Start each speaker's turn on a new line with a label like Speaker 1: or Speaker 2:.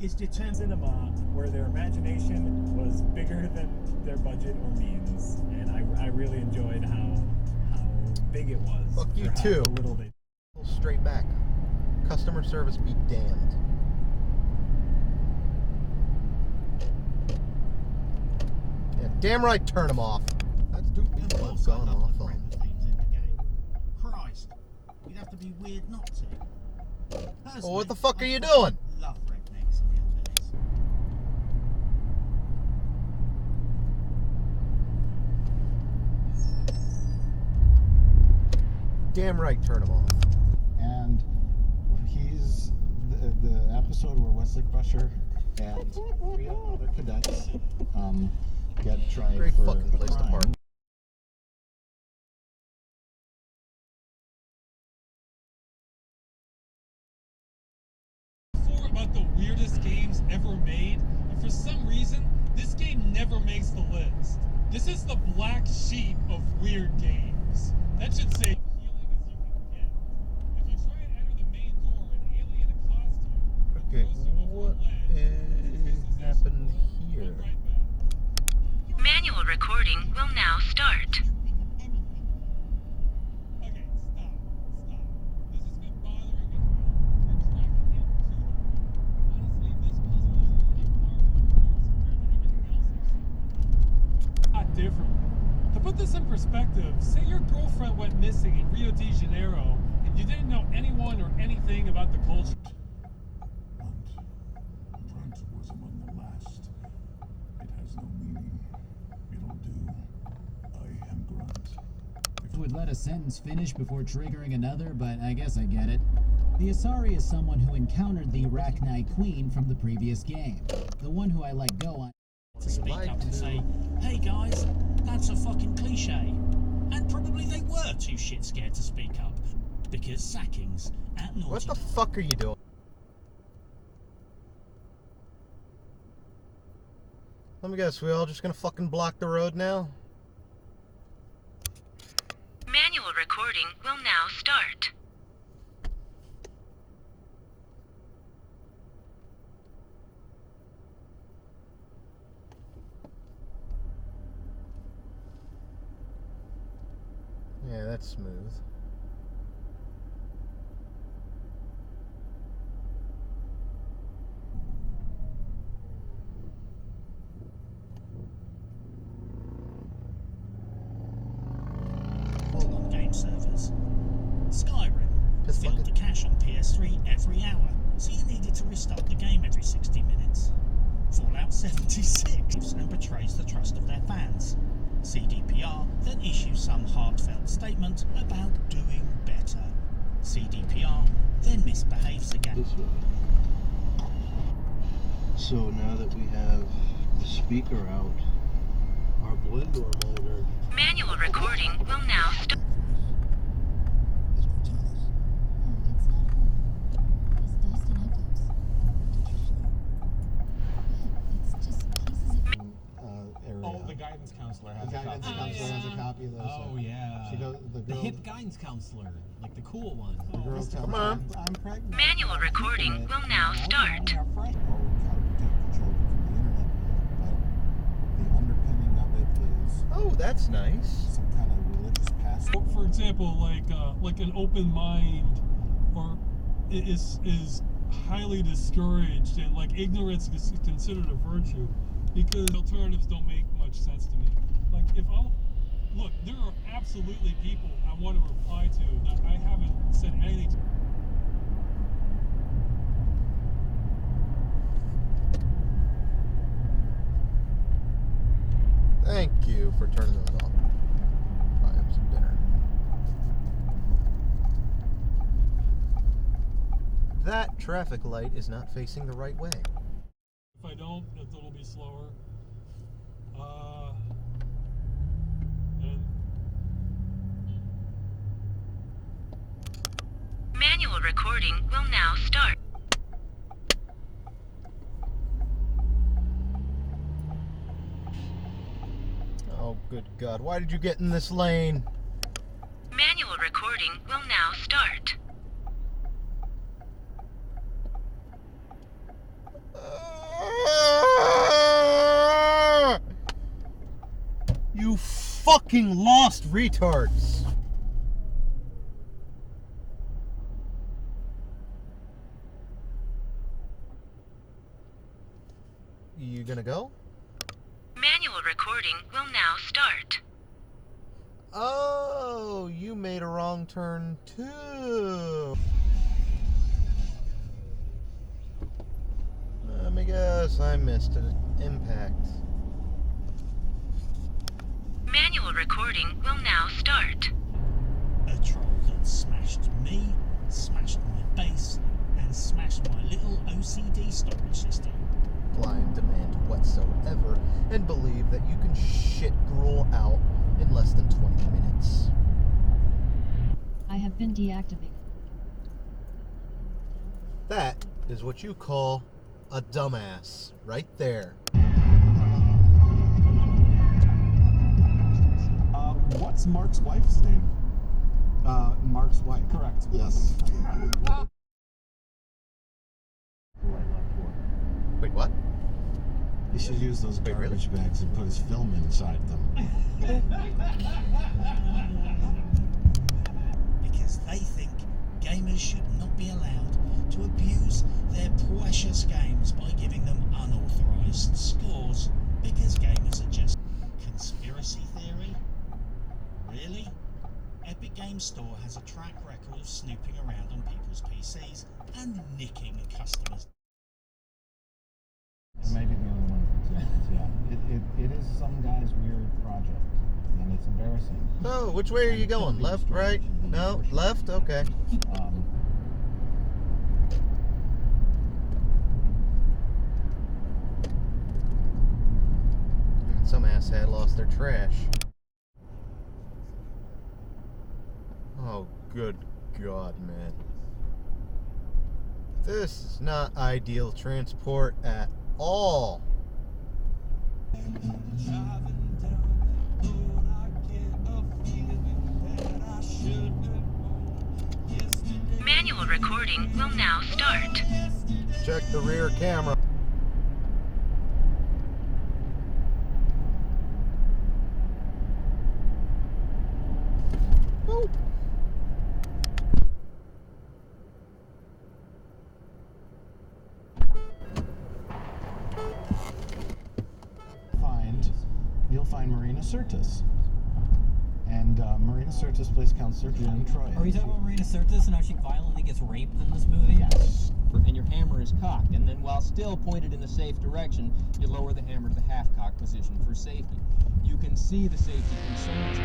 Speaker 1: It's determined cinema where their imagination was bigger than their budget or means, and I really enjoyed how big it was.
Speaker 2: Fuck you too.
Speaker 1: Little they...
Speaker 2: Straight back. Customer service be damned. Yeah, damn right, turn them off. That's two people I've gone off on.
Speaker 3: Christ, you'd have to be weird not to.
Speaker 2: Well, what the fuck are you doing?
Speaker 3: Love rednecks and hillbillies.
Speaker 2: Damn right, turn them off.
Speaker 4: And he's the episode where Wesley Crusher and 3 other cadets get tried
Speaker 2: Great
Speaker 4: for
Speaker 2: fucking place to
Speaker 4: crime.
Speaker 2: park.
Speaker 5: About the weirdest games ever made, and for some reason, this game never makes the list. This is the black sheep of weird games. That should say healing as you can get. If you try and enter the main door, an alien accosts you.
Speaker 2: Okay, what happened here?
Speaker 6: Manual recording will now start.
Speaker 5: Okay, stop. This has been bothering me. We're tracking him to honestly, this puzzle is pretty hard compared to everything else I've seen. Not different. To put this in perspective, say your girlfriend went missing in Rio de Janeiro and you didn't know anyone or anything about the culture.
Speaker 7: Grunt was among the last. It has no meaning. It'll do. I am Grunt.
Speaker 8: Would let a sentence finish before triggering another, but I guess I get it. The Asari is someone who encountered the Arachnite Queen from the previous game. The one who I let go on.
Speaker 3: To speak up and say, hey guys, that's a fucking cliche. And probably they were too shit scared to speak up. Because sackings at naughty.
Speaker 2: What the fuck are you doing? Let me guess, we all just gonna fucking block the road now?
Speaker 6: Manual recording will now start.
Speaker 2: Yeah, that's smooth.
Speaker 3: On game servers. Skyrim filled the cache on PS3 every hour, so you needed to restart the game every 60 minutes. Fallout 76 and betrays the trust of their fans. CDPR then issues some heartfelt statement about doing better. CDPR then misbehaves again.
Speaker 4: This way. So now that we have the speaker out, our blend door monitor.
Speaker 6: Manual recording will now start.
Speaker 5: Oh, the guidance counselor has
Speaker 4: The
Speaker 5: a
Speaker 4: guidance
Speaker 5: copy.
Speaker 4: counselor has a copy of this.
Speaker 5: Oh, yeah.
Speaker 4: She goes, the
Speaker 5: The
Speaker 4: girl,
Speaker 5: hip guidance counselor, like the cool one.
Speaker 4: the girl tells
Speaker 2: Come
Speaker 4: her,
Speaker 2: on.
Speaker 4: I'm pregnant.
Speaker 6: Manual recording will now start.
Speaker 4: How to protect your children from the internet, but the underpinning of it is
Speaker 2: Oh, that's nice.
Speaker 4: some kind of religious passage.
Speaker 5: For example, like an open mind, or is highly discouraged, and like ignorance is considered a virtue, because alternatives don't make much sense to me. Like if I'll look, there are absolutely people I want to reply to that I haven't said anything to.
Speaker 2: Thank you for turning those off. Buy up some dinner. That traffic light is not facing the right way.
Speaker 5: If I don't, it'll be slower. And
Speaker 6: recording will now start.
Speaker 2: Oh, good God. Why did you get in this lane?
Speaker 6: Manual recording will now start.
Speaker 2: You fucking lost retards. You gonna go?
Speaker 6: Manual recording will now start.
Speaker 2: Oh, you made a wrong turn too. Let me guess, I missed an impact.
Speaker 6: Manual recording will now start.
Speaker 3: A troll that smashed me, smashed my base, and smashed my little OCD storage system.
Speaker 2: Blind demand whatsoever, and believe that you can shit gruel out in less than 20 minutes.
Speaker 9: I have been deactivated.
Speaker 2: That is what you call a dumbass, right there.
Speaker 10: What's Mark's wife's name? Mark's wife. Correct. Yes.
Speaker 2: Wait, what?
Speaker 10: He should use those
Speaker 2: Wait,
Speaker 10: garbage bags and put his film inside them.
Speaker 3: Because they think gamers should not be allowed to abuse their precious games by giving them unauthorized scores, because gamers are just conspiracy theory. Really? Epic Games Store has a track record of snooping around on people's PCs and nicking customers.
Speaker 10: It may be the only one that exists, yeah. It is some guy's weird project, and it's embarrassing.
Speaker 2: So, which way are you going? Left, right? No, left? Okay. Some asshat lost their trash. Oh, good God, man. This is not ideal transport at all.
Speaker 6: Manual recording will now start.
Speaker 2: Check the rear camera. Woo.
Speaker 10: You'll find Marina Sirtis. And Marina Sirtis plays Counselor Jen Troy.
Speaker 11: Are you talking about Marina Sirtis and how she violently gets raped in this movie?
Speaker 10: Yes.
Speaker 12: And your hammer is cocked, and then while still pointed in the safe direction, you lower the hammer to the half-cocked position for safety. You can see the safety concerns.